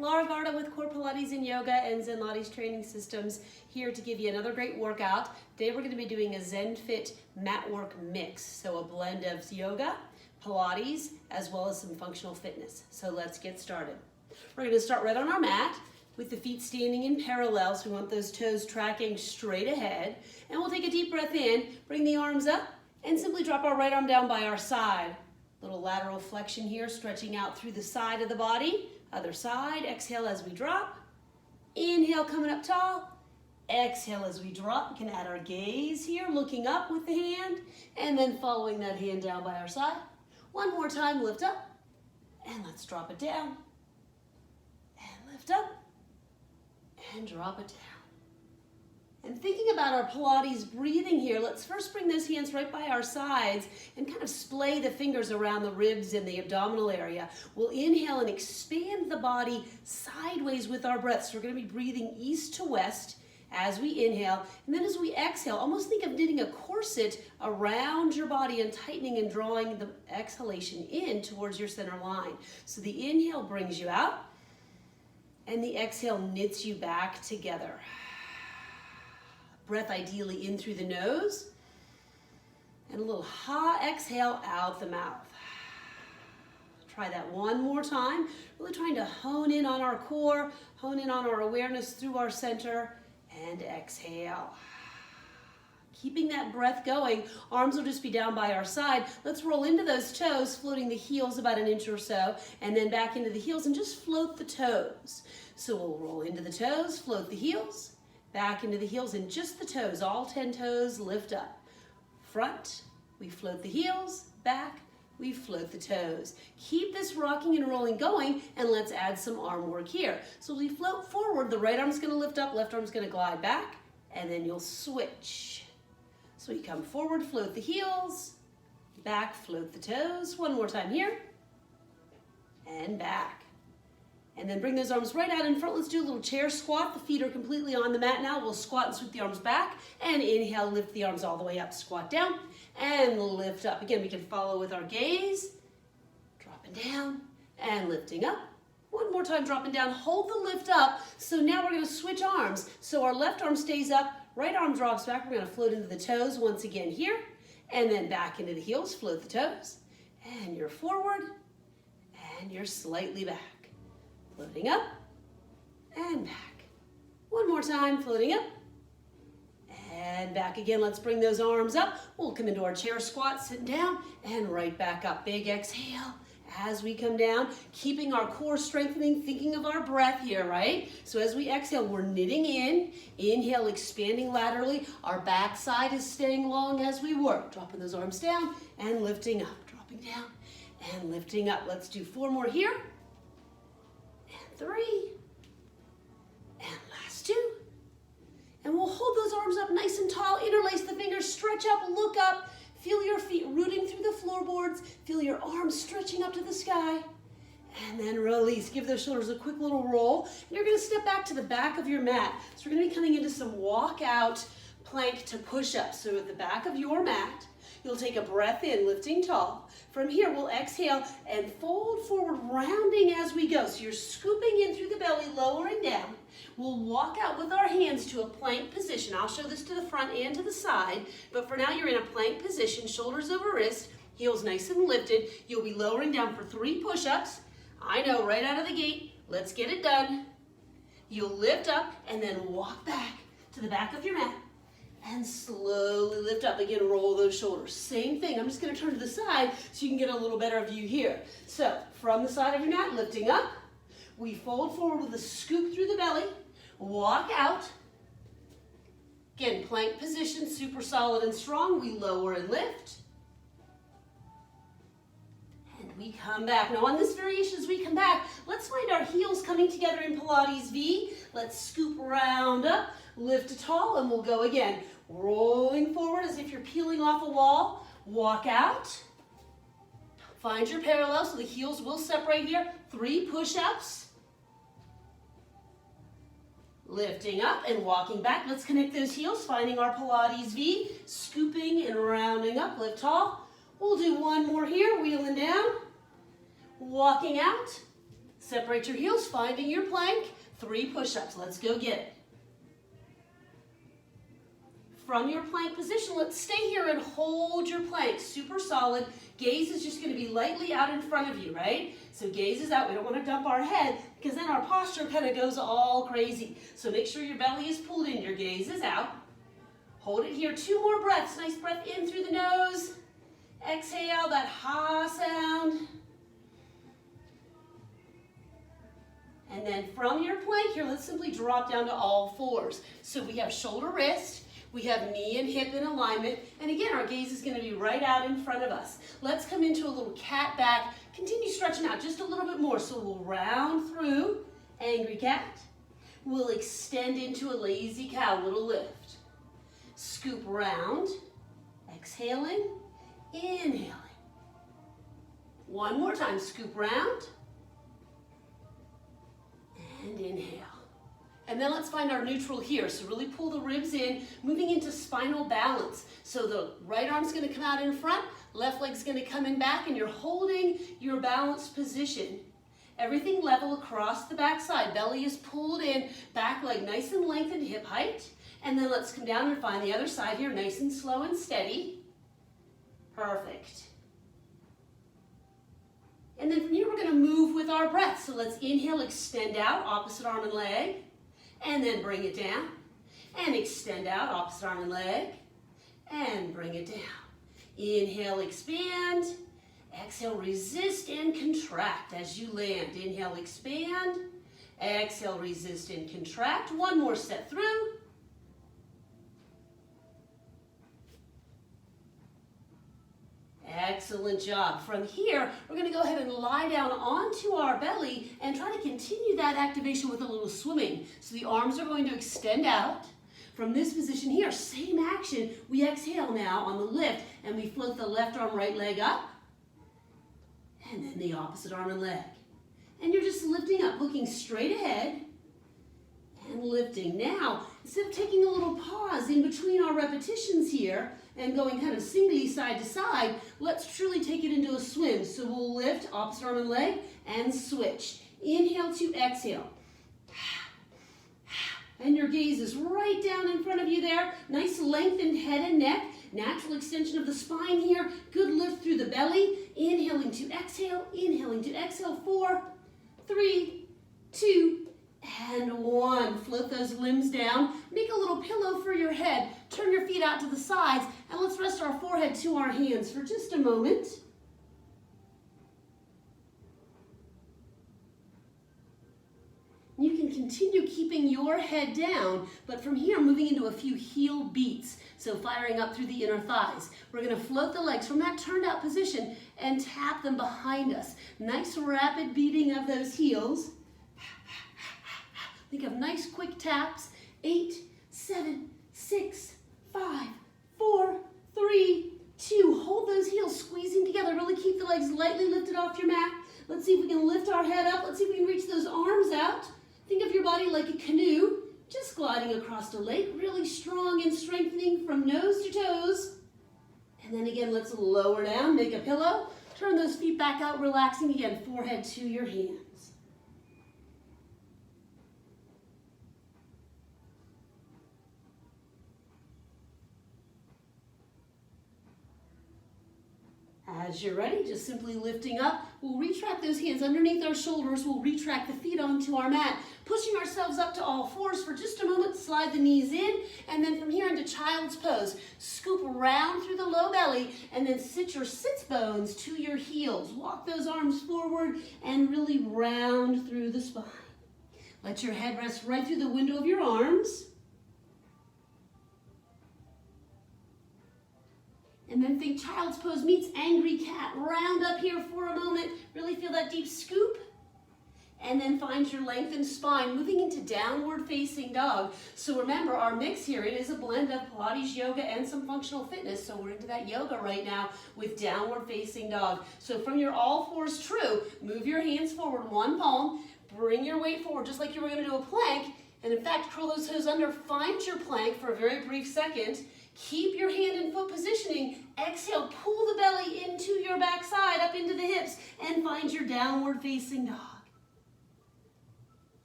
Laura Garda with Core Pilates and Yoga and Zen Lattes Training Systems, here to give you another great workout. Today we're going to be doing a Zen Fit mat work mix, so a blend of yoga, Pilates, as well as some functional fitness. So let's get started. We're going to start right on our mat with the feet standing in parallel, so we want those toes tracking straight ahead. And we'll take a deep breath in, bring the arms up, and simply drop our right arm down by our side. Little lateral flexion here, stretching out through the side of the body. Other side, exhale as we drop. Inhale, coming up tall. Exhale as we drop. We can add our gaze here, looking up with the hand, and then following that hand down by our side. One more time, lift up, and let's drop it down. And lift up, and drop it down. And thinking about our Pilates breathing here, let's first bring those hands right by our sides and kind of splay the fingers around the ribs and the abdominal area. We'll inhale and expand the body sideways with our breath. So we're going to be breathing east to west as we inhale. And then as we exhale, almost think of knitting a corset around your body and tightening and drawing the exhalation in towards your center line. So the inhale brings you out, and the exhale knits you back together. Breath ideally in through the nose, and a little ha exhale out the mouth. Try that one more time, really trying to hone in on our core, hone in on our awareness through our center, and exhale. Keeping that breath going, arms will just be down by our side. Let's roll into those toes, floating the heels about an inch or so, and then back into the heels and just float the toes. So we'll roll into the toes, float the heels, back into the heels, and just the toes, all 10 toes lift up. Front, we float the heels, back, we float the toes. Keep this rocking and rolling going, and let's add some arm work here. So we float forward, the right arm's gonna lift up, left arm's gonna glide back, and then you'll switch. So you come forward, float the heels, back, float the toes. One more time here, and back. And then bring those arms right out in front. Let's do a little chair squat. The feet are completely on the mat now. We'll squat and sweep the arms back. And inhale, lift the arms all the way up. Squat down and lift up. Again, we can follow with our gaze. Dropping down and lifting up. One more time, dropping down. Hold the lift up. So now we're going to switch arms. So our left arm stays up. Right arm drops back. We're going to float into the toes once again here. And then back into the heels. Float the toes. And you're forward. And you're slightly back. Floating up and back. One more time, floating up and back again. Let's bring those arms up. We'll come into our chair squat, sitting down, and right back up. Big exhale as we come down, keeping our core strengthening, thinking of our breath here, right? So as we exhale, we're knitting in. Inhale, expanding laterally. Our back side is staying long as we work. Dropping those arms down and lifting up. Dropping down and lifting up. Let's do 4 more here. 3, and last 2. And we'll hold those arms up nice and tall, interlace the fingers, stretch up, look up, feel your feet rooting through the floorboards, feel your arms stretching up to the sky, and then release. Give those shoulders a quick little roll. And you're gonna step back to the back of your mat. So we're gonna be coming into some walk-out plank to push-up. So at the back of your mat, you'll take a breath in, lifting tall. From here, we'll exhale and fold forward, rounding as we go. So you're scooping in through the belly, lowering down. We'll walk out with our hands to a plank position. I'll show this to the front and to the side, but for now you're in a plank position, shoulders over wrist, heels nice and lifted. You'll be lowering down for 3 push-ups. I know, right out of the gate. Let's get it done. You'll lift up and then walk back to the back of your mat. And slowly lift up. Again, roll those shoulders. Same thing. I'm just going to turn to the side so you can get a little better view here. So, from the side of your mat, lifting up. We fold forward with a scoop through the belly. Walk out. Again, plank position, super solid and strong. We lower and lift. And we come back. Now, on this variation, as we come back, let's find our heels coming together in Pilates V. Let's scoop round up. Lift tall, and we'll go again. Rolling forward as if you're peeling off a wall. Walk out. Find your parallel, so the heels will separate here. 3 push-ups. Lifting up and walking back. Let's connect those heels, finding our Pilates V. Scooping and rounding up, lift tall. We'll do 1 more here, wheeling down. Walking out. Separate your heels, finding your plank. 3 push-ups. Let's go get it. From your plank position, let's stay here and hold your plank. Super solid. Gaze is just going to be lightly out in front of you, right? So gaze is out. We don't want to dump our head because then our posture kind of goes all crazy. So make sure your belly is pulled in. Your gaze is out. Hold it here. 2 more breaths. Nice breath in through the nose. Exhale, that ha sound. And then from your plank here, let's simply drop down to all 4s. So we have shoulder, wrist. We have knee and hip in alignment. And again, our gaze is going to be right out in front of us. Let's come into a little cat back. Continue stretching out just a little bit more. So we'll round through angry cat. We'll extend into a lazy cow, little lift. Scoop round, exhaling, inhaling. One more time, scoop round, and inhale. And then let's find our neutral here. So really pull the ribs in, moving into spinal balance. So the right arm's going to come out in front, left leg's going to come in back, and you're holding your balanced position. Everything level across the back side. Belly is pulled in, back leg nice and lengthened, hip height. And then let's come down and find the other side here, nice and slow and steady. Perfect. And then from here, we're going to move with our breath. So let's inhale, extend out, opposite arm and leg. And then bring it down. And extend out, opposite arm and leg. And bring it down. Inhale, expand. Exhale, resist and contract as you land. Inhale, expand. Exhale, resist and contract. One more step through. Excellent job. From here, we're going to go ahead and lie down onto our belly and try to continue that activation with a little swimming. So the arms are going to extend out. From this position here, same action. We exhale now on the lift and we float the left arm, right leg up. And then the opposite arm and leg. And you're just lifting up, looking straight ahead and lifting. Now, instead of taking a little pause in between our repetitions here, and going kind of singly side to side, let's truly take it into a swim. So we'll lift, opposite arm and leg, and switch. Inhale to exhale. And your gaze is right down in front of you there. Nice lengthened head and neck. Natural extension of the spine here. Good lift through the belly. Inhaling to exhale, inhaling to exhale. 4, 3, 2, and 1. Float those limbs down. Make a little pillow for your head. Turn your feet out to the sides, and let's rest our forehead to our hands for just a moment. You can continue keeping your head down, but from here, moving into a few heel beats. So firing up through the inner thighs. We're going to float the legs from that turned out position and tap them behind us. Nice rapid beating of those heels. Think of nice quick taps. 8, 7, 6, 5, 4, 3, 2. Hold those heels squeezing together. Really keep the legs lightly lifted off your mat. Let's see if we can lift our head up. Let's see if we can reach those arms out. Think of your body like a canoe, just gliding across a lake, really strong and strengthening from nose to toes. And then again, let's lower down, make a pillow. Turn those feet back out, relaxing again, forehead to your hands. As you're ready, just simply lifting up, we'll retract those hands underneath our shoulders. We'll retract the feet onto our mat, pushing ourselves up to all 4s for just a moment. Slide the knees in, and then from here into child's pose. Scoop around through the low belly, and then sit your sits bones to your heels. Walk those arms forward and really round through the spine. Let your head rest right through the window of your arms. And then think child's pose meets angry cat. Round up here for a moment. Really feel that deep scoop. And then find your lengthened spine, moving into downward facing dog. So remember, our mix here, it is a blend of Pilates, yoga, and some functional fitness. So we're into that yoga right now with downward facing dog. So from your all 4s true, move your hands forward, one palm. Bring your weight forward just like you were going to do a plank. And in fact, curl those toes under. Find your plank for a very brief second. Keep your hand and foot positioning. Exhale, pull the belly into your backside, up into the hips, and find your downward facing dog.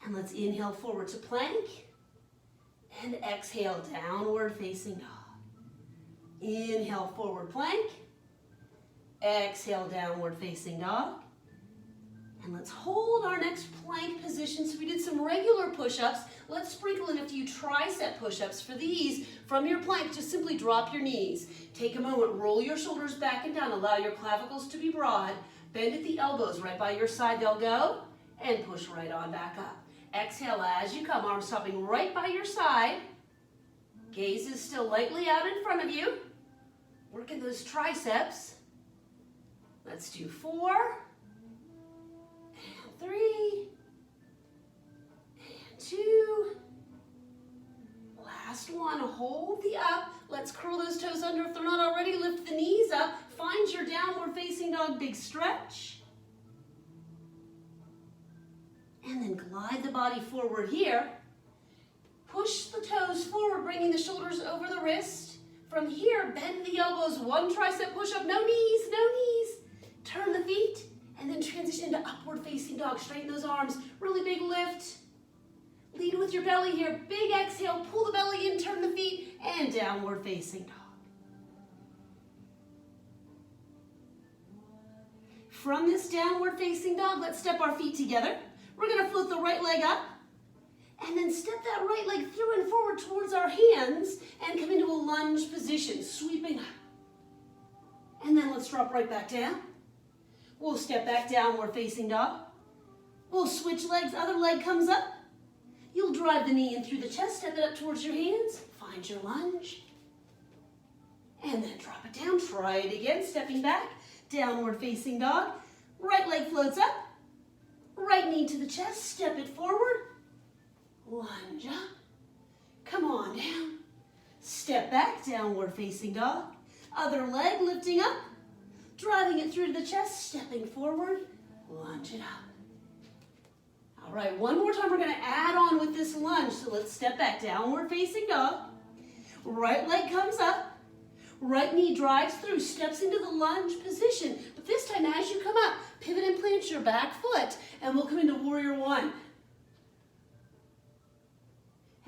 And let's inhale forward to plank. And exhale, downward facing dog. Inhale, forward plank. Exhale, downward facing dog. And let's hold our next plank position. So we did some regular push-ups. Let's sprinkle in a few tricep push-ups. For these, from your plank, just simply drop your knees. Take a moment, roll your shoulders back and down. Allow your clavicles to be broad. Bend at the elbows, right by your side they'll go. And push right on back up. Exhale as you come, arms stopping right by your side. Gaze is still lightly out in front of you. Working those triceps. Let's do 4, and 3, and 2. Last one, hold the up. Let's curl those toes under if they're not already. Lift the knees up. Find your downward facing dog, big stretch. And then glide the body forward here. Push the toes forward, bringing the shoulders over the wrist. From here, bend the elbows, 1 tricep push-up, no knees, no knees. Turn the feet, and then transition into upward facing dog. Straighten those arms, really big lift. Lead with your belly here, big exhale, pull the belly in, turn the feet, and downward facing dog. From this downward facing dog, let's step our feet together. We're gonna float the right leg up, and then step that right leg through and forward towards our hands, and come into a lunge position, sweeping up. And then let's drop right back down. We'll step back, downward facing dog. We'll switch legs, other leg comes up. You'll drive the knee in through the chest, step it up towards your hands. Find your lunge. And then drop it down, try it again, stepping back, downward facing dog. Right leg floats up. Right knee to the chest, step it forward. Lunge up. Come on down. Step back, downward facing dog. Other leg lifting up. Driving it through to the chest, stepping forward, lunge it up. All right, one more time, we're gonna add on with this lunge. So let's step back, downward facing dog. Right leg comes up. Right knee drives through, steps into the lunge position. But this time, as you come up, pivot and plant your back foot, and we'll come into warrior 1.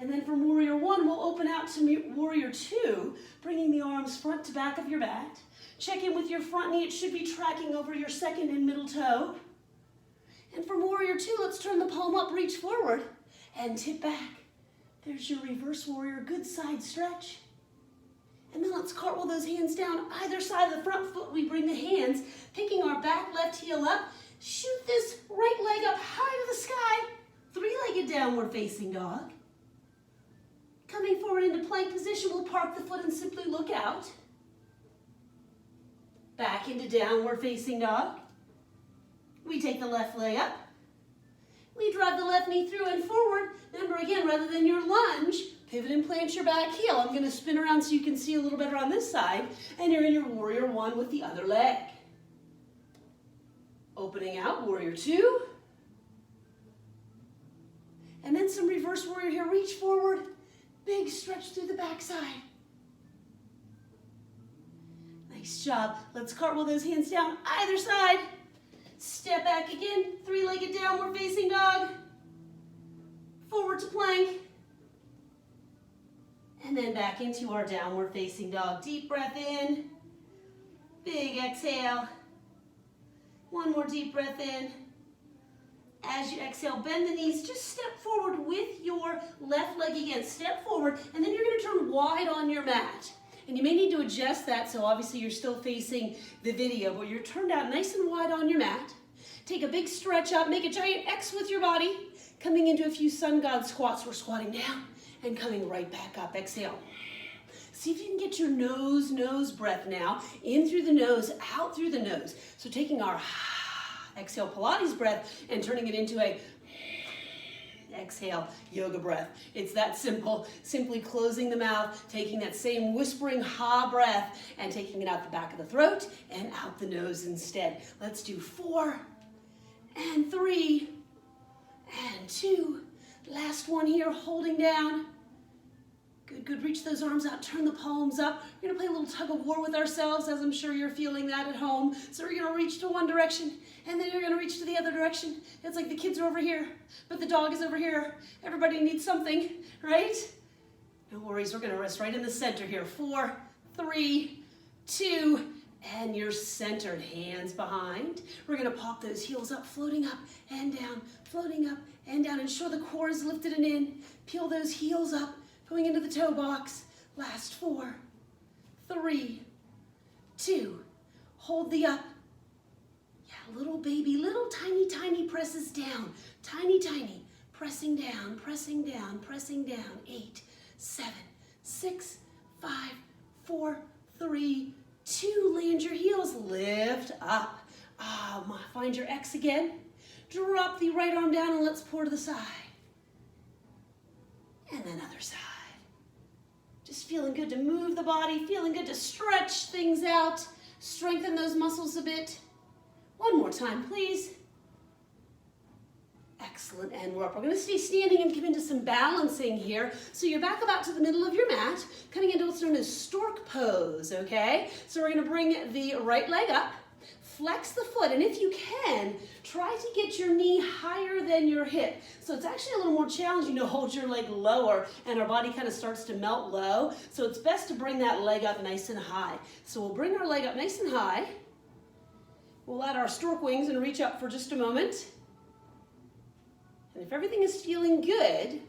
And then from warrior 1, we'll open out to warrior 2, bringing the arms front to back of your mat. Check in with your front knee. It should be tracking over your second and middle toe. And from warrior 2, let's turn the palm up, reach forward, and tip back. There's your reverse warrior, good side stretch. And then let's cartwheel those hands down. Either side of the front foot, we bring the hands, picking our back left heel up. Shoot this right leg up high to the sky. 3-legged downward facing dog. Coming forward into plank position, we'll park the foot and simply look out. Back into downward facing dog. We take the left leg up. We drive the left knee through and forward. Remember again, rather than your lunge, pivot and plant your back heel. I'm going to spin around so you can see a little better on this side. And you're in your warrior 1 with the other leg. Opening out, warrior 2. And then some reverse warrior here. Reach forward. Big stretch through the backside. Nice job. Let's cartwheel those hands down either side. Step back again. 3-legged downward facing dog. Forward to plank. And then back into our downward facing dog. Deep breath in. Big exhale. One more deep breath in. As you exhale, bend the knees. Just step forward with your left leg again. Step forward, and then you're going to turn wide on your mat. And you may need to adjust that, so obviously you're still facing the video, but you're turned out nice and wide on your mat. Take a big stretch up, make a giant X with your body. Coming into a few sun god squats, we're squatting down and coming right back up. Exhale. See if you can get your nose breath now. In through the nose, out through the nose. So taking our exhale Pilates breath and turning it into a exhale yoga breath. It's that simple. Simply closing the mouth, taking that same whispering ha breath and taking it out the back of the throat and out the nose instead. Let's do 4 and 3 and 2. Last one here, holding down. Good, good. Reach those arms out. Turn the palms up. We're going to play a little tug of war with ourselves, as I'm sure you're feeling that at home. So we're going to reach to one direction, and then you're going to reach to the other direction. It's like the kids are over here, but the dog is over here. Everybody needs something, right? No worries. We're going to rest right in the center here. 4, 3, 2, and you're centered. Hands behind. We're going to pop those heels up, floating up and down, floating up and down. Ensure the core is lifted and in. Peel those heels up. Going into the toe box. Last 4, 3, 2. Hold the up. Yeah, little baby, little tiny, tiny presses down. Tiny, tiny. Pressing down, pressing down, pressing down. 8, 7, 6, 5, 4, 3, 2. Land your heels. Lift up. Find your X again. Drop the right arm down and let's pour to the side. And then other side. Just feeling good to move the body, feeling good to stretch things out, strengthen those muscles a bit. One more time, please. Excellent, and we're up. We're going to stay standing and come into some balancing here. So you're back about to the middle of your mat, coming into what's known as stork pose, okay? So we're going to bring the right leg up, flex the foot, and if you can, try to get your knee higher than your hip. So it's actually a little more challenging to hold your leg lower, and our body kind of starts to melt low. So it's best to bring that leg up nice and high. So we'll bring our leg up nice and high. We'll add our stork wings and reach up for just a moment. And if everything is feeling good,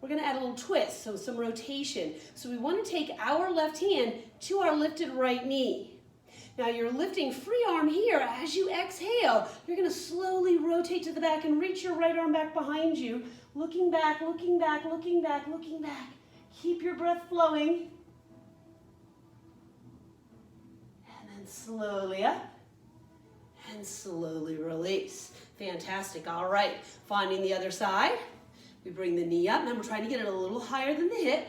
we're going to add a little twist, so some rotation. So we want to take our left hand to our lifted right knee. Now you're lifting free arm here. As you exhale, you're going to slowly rotate to the back and reach your right arm back behind you. Looking back, looking back, looking back, looking back. Keep your breath flowing. And then slowly up and slowly release. Fantastic. All right. Finding the other side. We bring the knee up. Now we're trying to get it a little higher than the hip.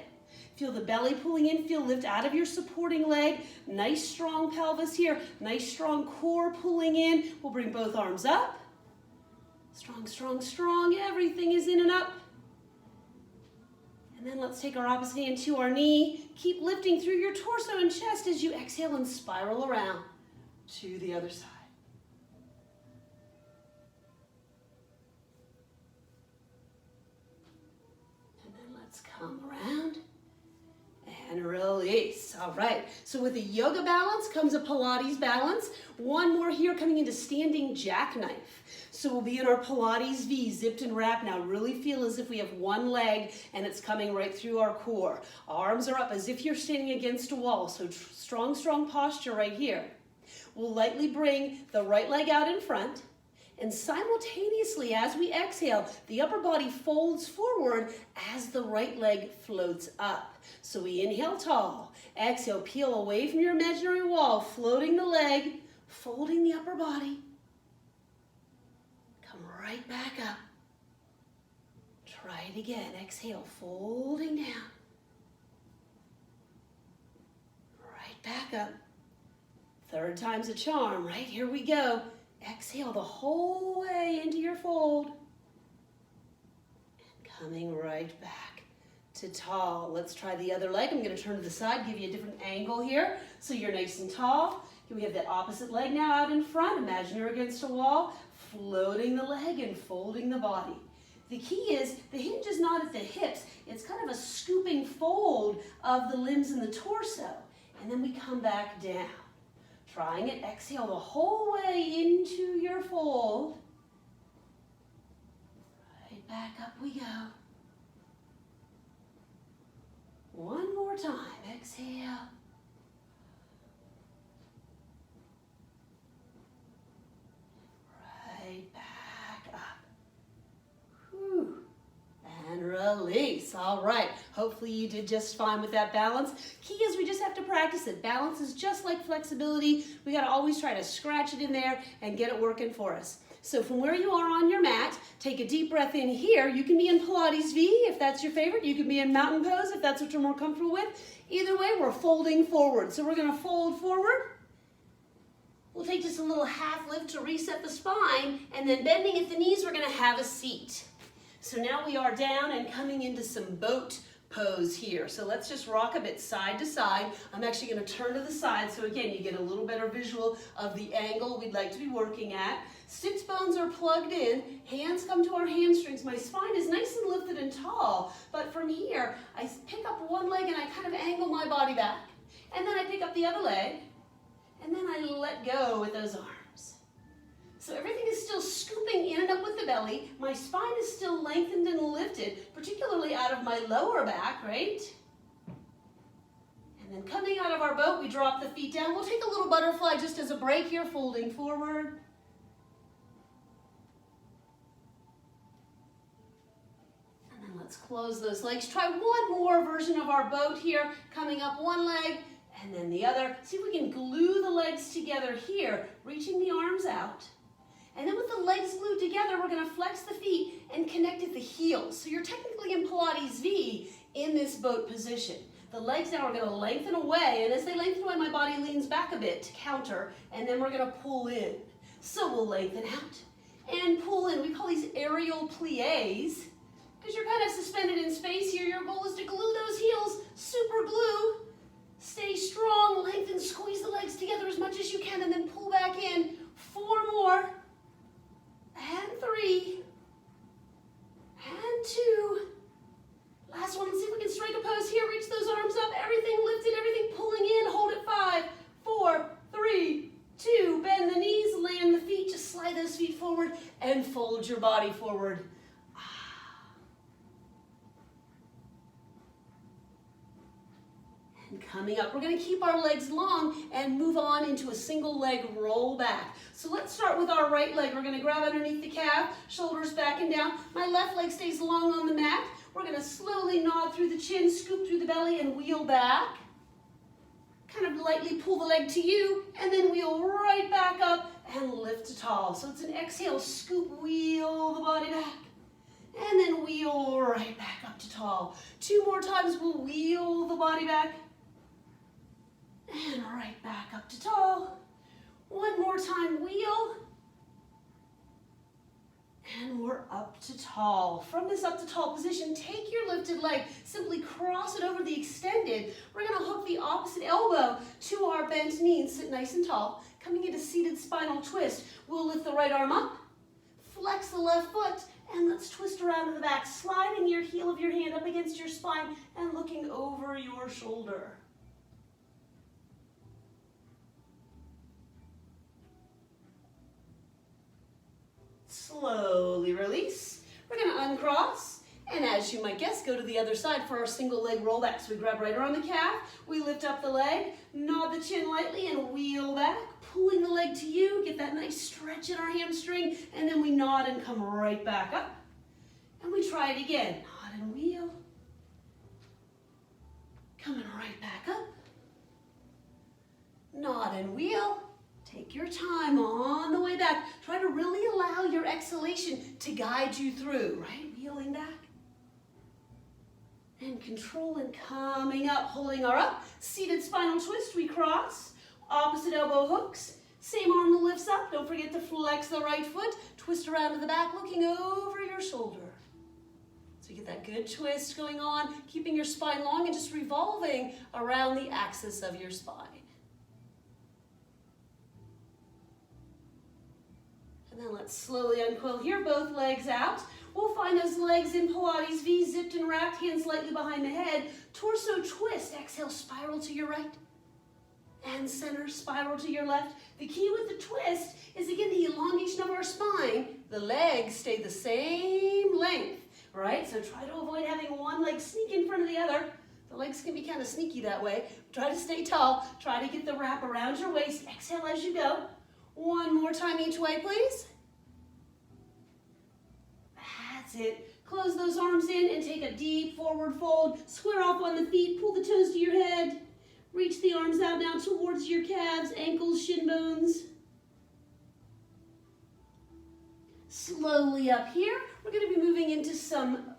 Feel the belly pulling in, feel lift out of your supporting leg. Nice strong pelvis here. Nice strong core pulling in. We'll bring both arms up. Strong, strong, strong. Everything is in and up. And then let's take our opposite hand to our knee. Keep lifting through your torso and chest as you exhale and spiral around to the other side. And then let's come around. And release. All right. So with a yoga balance comes a Pilates balance. One more here coming into standing jackknife. So we'll be in our Pilates V, zipped and wrapped now. Really feel as if we have one leg and it's coming right through our core. Arms are up as if you're standing against a wall. So strong, strong posture right here. We'll lightly bring the right leg out in front. And simultaneously, as we exhale, the upper body folds forward as the right leg floats up. So we inhale tall, exhale, peel away from your imaginary wall, floating the leg, folding the upper body. Come right back up. Try it again. Exhale, folding down. Right back up. Third time's a charm. Right, here we go. Exhale the whole way into your fold. And coming right back to tall. Let's try the other leg. I'm going to turn to the side, give you a different angle here. So you're nice and tall. Here we have that opposite leg now out in front. Imagine you're against a wall, floating the leg and folding the body. The key is the hinge is not at the hips. It's kind of a scooping fold of the limbs and the torso. And then we come back down. Trying it, exhale the whole way into your fold. Right back up we go. One more time, exhale. Right back up. Whew. And release. All right. Hopefully you did just fine with that balance. Key is we just have to practice it. Balance is just like flexibility. We got to always try to scratch it in there and get it working for us. So from where you are on your mat, take a deep breath in here. You can be in Pilates V if that's your favorite. You can be in mountain pose if that's what you're more comfortable with. Either way, we're folding forward. So we're going to fold forward. We'll take just a little half lift to reset the spine, and then bending at the knees, we're going to have a seat. So now we are down and coming into some boat pose here. So let's just rock a bit side to side. I'm actually going to turn to the side so again you get a little better visual of the angle we'd like to be working at. Sits bones are plugged in, hands come to our hamstrings. My spine is nice and lifted and tall, but from here I pick up one leg and I kind of angle my body back, and then I pick up the other leg, and then I let go with those arms. So everything is still scooping in and up with the belly. My spine is still lengthened and lifted, particularly out of my lower back, right? And then coming out of our boat, we drop the feet down. We'll take a little butterfly just as a break here, folding forward. And then let's close those legs. Try one more version of our boat here, coming up one leg and then the other. See if we can glue the legs together here, reaching the arms out. And then with the legs glued together, we're going to flex the feet and connect at the heels. So you're technically in Pilates V in this boat position. The legs now are going to lengthen away, and as they lengthen away, my body leans back a bit to counter, and then we're going to pull in. So we'll lengthen out and pull in. We call these aerial plies because you're kind of suspended in space here. Your goal is to glue those heels, super glue. Stay strong, lengthen, squeeze the legs together as much as you can, and then pull back in. 4 more. And 3, and 2. Last one, let's see if we can strike a pose here. Reach those arms up, everything lifted, everything pulling in. Hold it, 5, 4, 3, 2. Bend the knees, land the feet, just slide those feet forward and fold your body forward. And coming up, we're going to keep our legs long and move on into a single leg roll back. So let's start with our right leg. We're going to grab underneath the calf, shoulders back and down. My left leg stays long on the mat. We're going to slowly nod through the chin, scoop through the belly, and wheel back. Kind of lightly pull the leg to you, and then wheel right back up and lift to tall. So it's an exhale, scoop, wheel the body back. And then wheel right back up to tall. 2 more times, we'll wheel the body back. And right back up to tall. 1 more time, wheel. And we're up to tall. From this up to tall position, take your lifted leg, simply cross it over the extended. We're going to hook the opposite elbow to our bent knee and sit nice and tall. Coming into seated spinal twist, we'll lift the right arm up, flex the left foot, and let's twist around to the back, sliding your heel of your hand up against your spine and looking over your shoulder. Slowly release. We're going to uncross, and as you might guess, go to the other side for our single leg roll back. So we grab right around the calf, we lift up the leg, nod the chin lightly, and wheel back, pulling the leg to you, get that nice stretch in our hamstring, and then we nod and come right back up. And we try it again. Nod and wheel. Coming right back up. Nod and wheel. Take your time on the way back. Try to really allow your exhalation to guide you through, right? Wheeling back. And control and coming up, holding our up. Seated spinal twist, we cross. Opposite elbow hooks. Same arm lifts up. Don't forget to flex the right foot. Twist around to the back, looking over your shoulder. So you get that good twist going on, keeping your spine long and just revolving around the axis of your spine. And then let's slowly uncoil here, both legs out. We'll find those legs in Pilates V, zipped and wrapped, hands slightly behind the head. Torso twist, exhale, spiral to your right. And center, spiral to your left. The key with the twist is, again, the elongation of our spine. The legs stay the same length, right? So try to avoid having one leg sneak in front of the other. The legs can be kind of sneaky that way. Try to stay tall. Try to get the wrap around your waist. Exhale as you go. 1 more time each way, please. That's it. Close those arms in and take a deep forward fold. Square off on the feet. Pull the toes to your head. Reach the arms out now towards your calves, ankles, shin bones. Slowly up here, we're going to be moving into some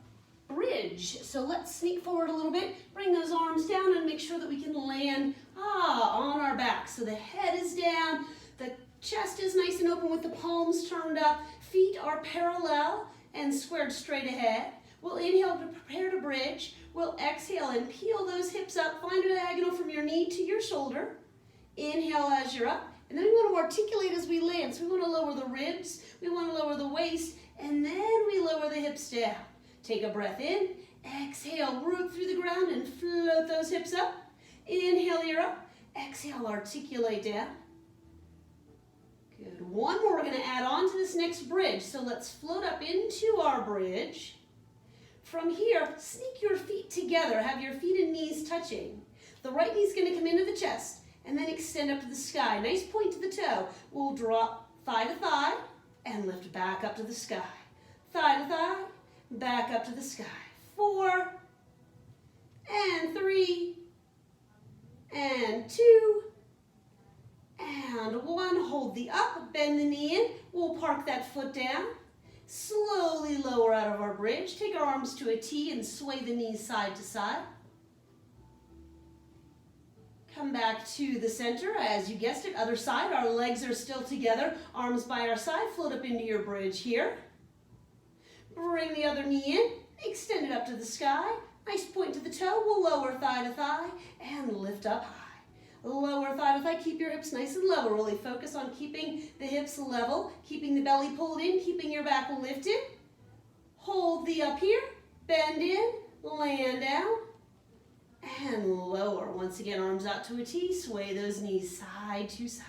bridge. So let's sneak forward a little bit. Bring those arms down and make sure that we can land on our back. So the head is down. The chest is nice and open with the palms turned up. Feet are parallel and squared straight ahead. We'll inhale to prepare to bridge. We'll exhale and peel those hips up. Find a diagonal from your knee to your shoulder. Inhale as you're up. And then we want to articulate as we land. So we want to lower the ribs. We want to lower the waist. And then we lower the hips down. Take a breath in. Exhale, root through the ground and float those hips up. Inhale, you're up. Exhale, articulate down. Good. One more we're going to add on to this next bridge. So let's float up into our bridge. From here, sneak your feet together. Have your feet and knees touching. The right knee's going to come into the chest and then extend up to the sky. Nice point to the toe. We'll drop thigh to thigh and lift back up to the sky. Thigh to thigh, back up to the sky. 4 and 3 and 2 and 1. Hold the up, bend the knee in. We'll park that foot down. Slowly lower out of our bridge. Take our arms to a T and sway the knees side to side. Come back to the center. As you guessed it, other side. Our legs are still together. Arms by our side. Float up into your bridge here. Bring the other knee in. Extend it up to the sky. Nice point to the toe. We'll lower thigh to thigh and lift up high. Lower thigh to thigh. Keep your hips nice and level. Really focus on keeping the hips level, keeping the belly pulled in, keeping your back lifted. Hold the up here. Bend in. Land down. And lower. Once again, arms out to a T. Sway those knees side to side.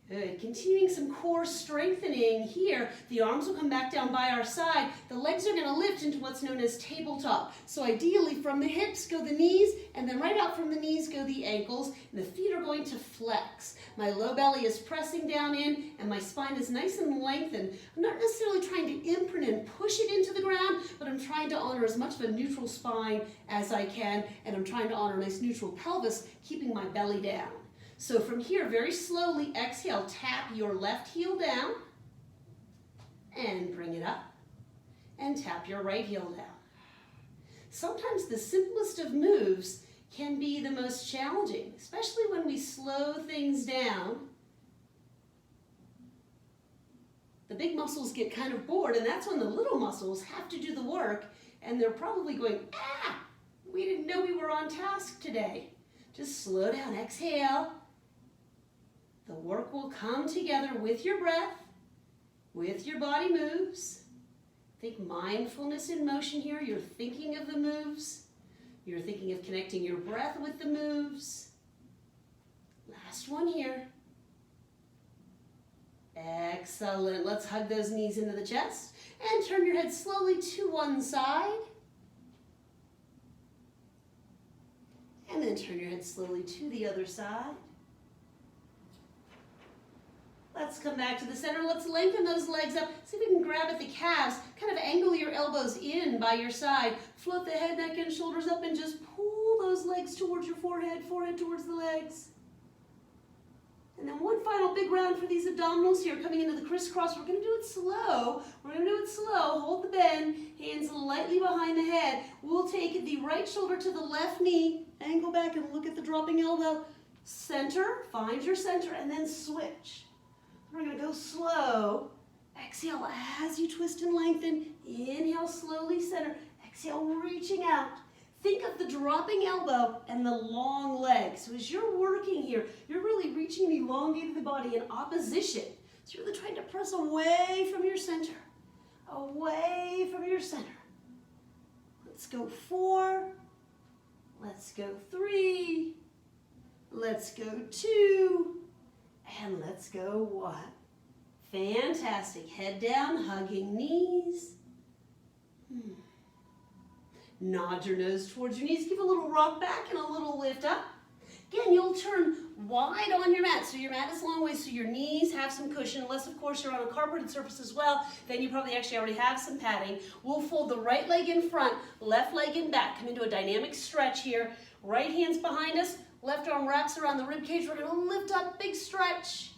Good. Continuing some core strengthening here. The arms will come back down by our side. The legs are going to lift into what's known as tabletop. So ideally from the hips go the knees, and then right out from the knees go the ankles, and the feet are going to flex. My low belly is pressing down in, and my spine is nice and lengthened. I'm not necessarily trying to imprint and push it into the ground, but I'm trying to honor as much of a neutral spine as I can, and I'm trying to honor a nice neutral pelvis, keeping my belly down. So from here, very slowly, exhale, tap your left heel down and bring it up and tap your right heel down. Sometimes the simplest of moves can be the most challenging, especially when we slow things down. The big muscles get kind of bored, and that's when the little muscles have to do the work, and they're probably going, we didn't know we were on task today. Just slow down, exhale. The work will come together with your breath, with your body moves. Think mindfulness in motion here. You're thinking of the moves. You're thinking of connecting your breath with the moves. Last one here. Excellent. Let's hug those knees into the chest and turn your head slowly to one side. And then turn your head slowly to the other side. Let's come back to the center. Let's lengthen those legs up. See if we can grab at the calves. Kind of angle your elbows in by your side. Float the head, neck, and shoulders up and just pull those legs towards your forehead, forehead towards the legs. And then one final big round for these abdominals here, coming into the crisscross. We're going to do it slow. Hold the bend. Hands lightly behind the head. We'll take the right shoulder to the left knee. Angle back and look at the dropping elbow. Center. Find your center and then switch. We're going to go slow. Exhale as you twist and lengthen. Inhale slowly, center. Exhale, reaching out. Think of the dropping elbow and the long leg. So as you're working here, you're really reaching and elongating the body in opposition. So you're really trying to press away from your center. Away from your center. Let's go 4. Let's go 3. Let's go 2. And let's go 1. Fantastic. Head down, hugging knees. Nod your nose towards your knees. Give a little rock back and a little lift up. Again, you'll turn wide on your mat. So your mat is long ways so your knees have some cushion. Unless, of course, you're on a carpeted surface as well, then you probably actually already have some padding. We'll fold the right leg in front, left leg in back. Come into a dynamic stretch here. Right hand's behind us. Left arm wraps around the rib cage. We're going to lift up, big stretch.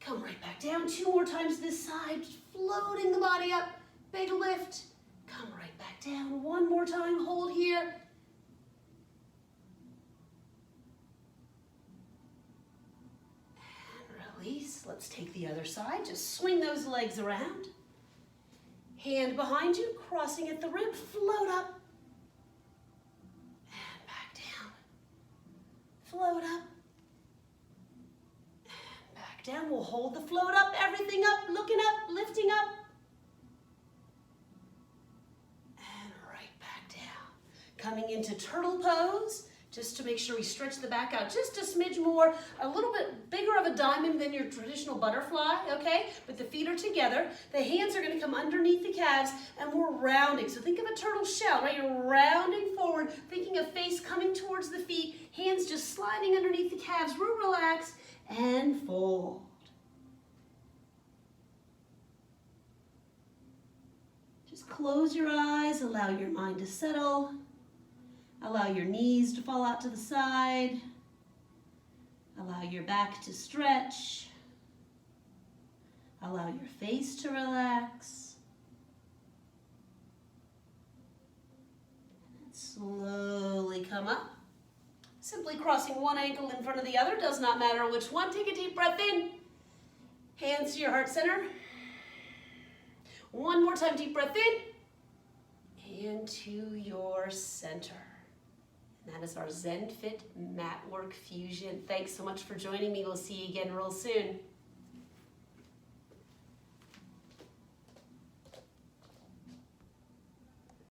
Come right back down. 2 more times this side, floating the body up, big lift. Come right back down. 1 more time, hold here. And release. Let's take the other side. Just swing those legs around. Hand behind you, crossing at the rib, float up. And back down. Float up. And back down. We'll hold the float up, everything up, looking up, lifting up. And right back down. Coming into turtle pose. Just to make sure we stretch the back out just a smidge more, a little bit bigger of a diamond than your traditional butterfly, okay? But the feet are together. The hands are gonna come underneath the calves and we're rounding. So think of a turtle shell, right? You're rounding forward, thinking of face coming towards the feet, hands just sliding underneath the calves. We're relaxed and fold. Just close your eyes, allow your mind to settle. Allow your knees to fall out to the side. Allow your back to stretch. Allow your face to relax. And slowly come up. Simply crossing one ankle in front of the other. Does not matter which one. Take a deep breath in. Hands to your heart center. One more time, deep breath in. And to your center. That is our Zen Fit Mat Work Fusion. Thanks so much for joining me. We'll see you again real soon.